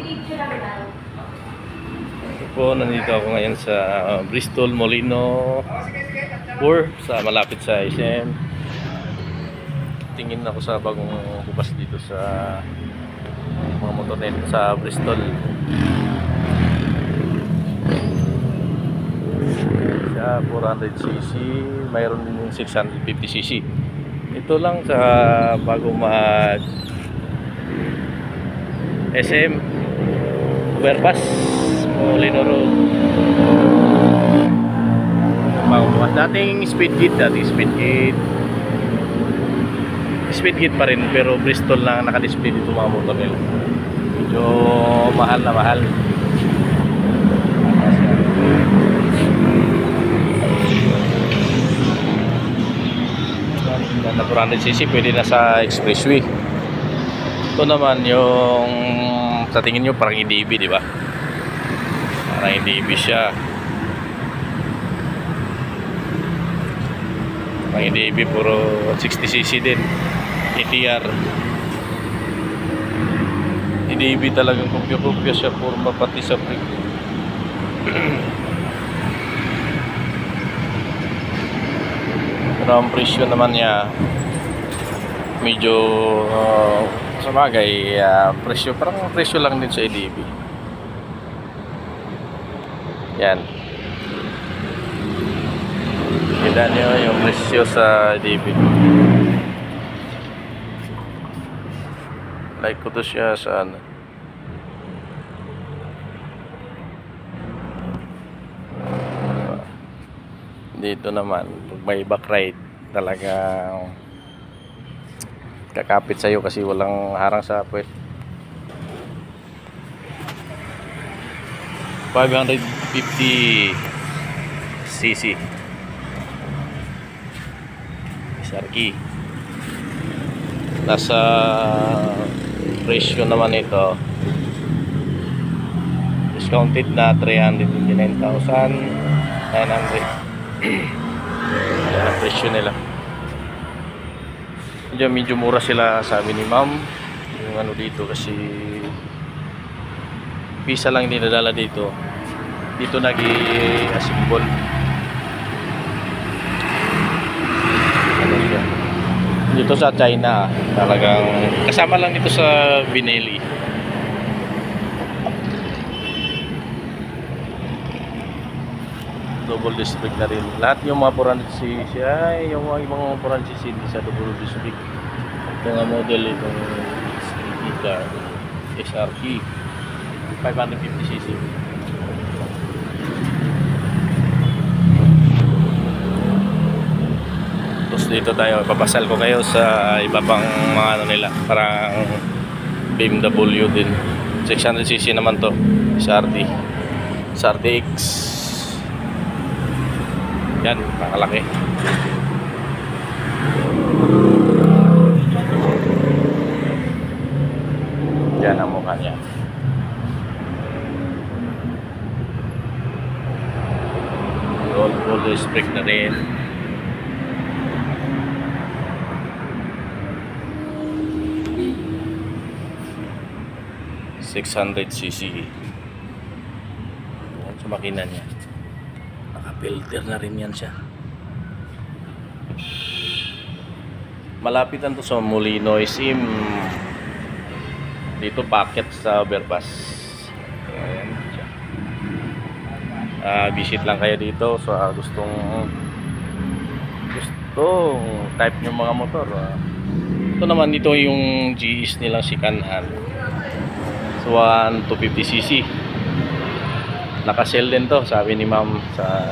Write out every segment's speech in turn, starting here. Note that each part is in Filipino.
Ito po, nandito ako ngayon sa Bristol Molino 4 sa malapit sa SM. Tingin ako sa bagong bukas dito sa mga motor nito sa Bristol. Sa 400cc, mayroon din yung 650cc. Ito lang sa bagong mag SM Overpass Molino Road. Dating speed gate pa rin, pero Bristol lang naka-display dito mga motor nila. Medyo mahal na mahal. Na 400cc pwede na sa expressway. Ito naman yung sa tingin nyo parang EDB, di ba? Parang EDB siya. Parang EDB, puro 60cc din. ATR. EDB talagang kumpyo-kumpyo siya, puro mapati sa brake. Pero ang presyo naman niya medyo sa bagay, parang presyo lang din sa EDB. Yan. Kita nyo yung presyo sa EDB. Like ko to siya sa ano. Dito naman, pag may back ride, talagang kakapit sa'yo kasi walang harang sa puwet. 550cc SRK. Nasa presyo naman ito, discounted na 329,900. Yan ang presyo nila. Medyo mura sila, sabi ni ma'am, yung ano dito, kasi visa lang dinadala dito nag-i-assemble. Ano siya dito sa China, talagang kasama lang dito sa Binelli. Double district na rin. Lahat yung mga 400cc ay yung mga 400cc hindi sa double district. Ito nga model, itong car SRK 550cc. Tapos dito tayo, ipapasal ko kayo sa iba pang mga ano nila, parang BMW din. 600cc naman to, SRTX. Yan, nakalaki. Yan ang mukha niya. Full display na rin. $600cc. Yan sa makina niya. Filter na rin yan siya. Malapitan to sa Molino SM. Dito packet sa overpass. Ayan siya. Visit lang kayo dito sa gustong type ng mga motor. Ito naman, dito yung GS nilang si Kanhan. So 250cc. Naka-sell din to, sabi ni ma'am, sa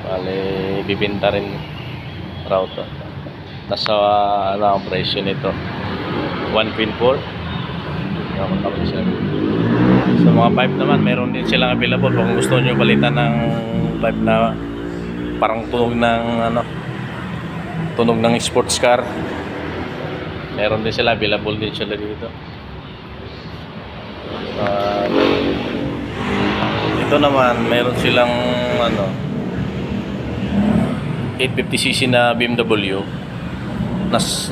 bale bibenta rin raw to. Nasa ano ang presyo nito, 1.4. Sa mga pipe naman, meron din silang available kung gusto nyo palitan ng pipe na parang tunog ng sports car. Meron din sila, available din sila dito. Ito naman, meron silang 850cc na BMW.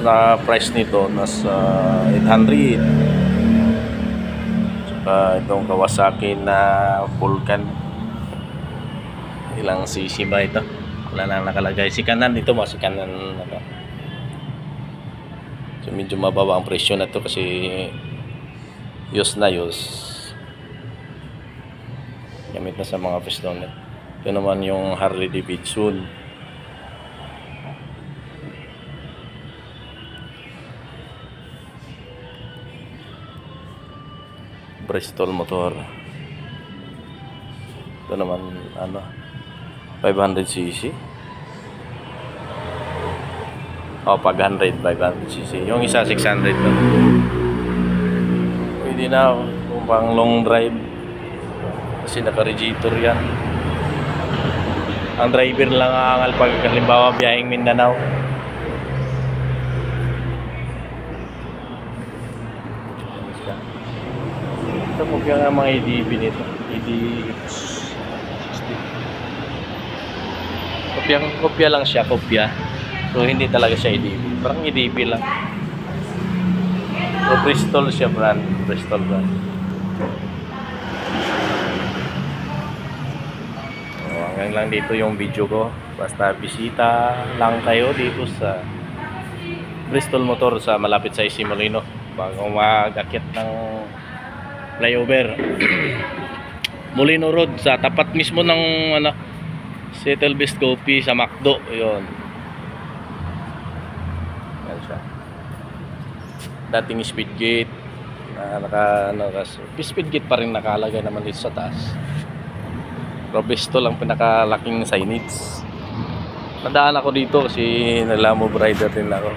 Na price nito nasa 800. Saka itong Kawasaki na Vulcan. Ilang cc ba ito? Wala na nakalagay. Si Kanan ito mo, si Kanan ano. So medyo mababa ang presyo na to kasi use na use. Gamit na sa mga piston. Ito naman yung Harley Davidson. Bristol motor. Ito naman ano 500cc. Pag 500cc. Yung isa 600 to. Pwede na kung pang long drive. Kasi naka-radiator yan. Ang driver lang aangal pag halimbawa biyaheng Mindanao. Ito po yung mga EDB nito. Kopya lang siya, kopya. So hindi talaga siya EDB. Parang EDB lang. So Bristol siya brand. Bristol brand. So, hanggang lang dito yung video ko. Basta bisita lang kayo dito sa Bristol Motor sa malapit sa Isimolino. Bago mag-akit ng flyover. Molino Road sa tapat mismo ng ano, Settle Best Coffee sa McDo. Yun. Yan siya. Dating speed gate speed gate pa rin nakalagay naman dito sa taas. Robesto lang pinakalaking signage. Nadaan ako dito kasi naglamove rider din ako.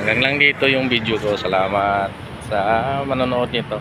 Hanggang lang dito yung video ko. Salamat sa manonood nito.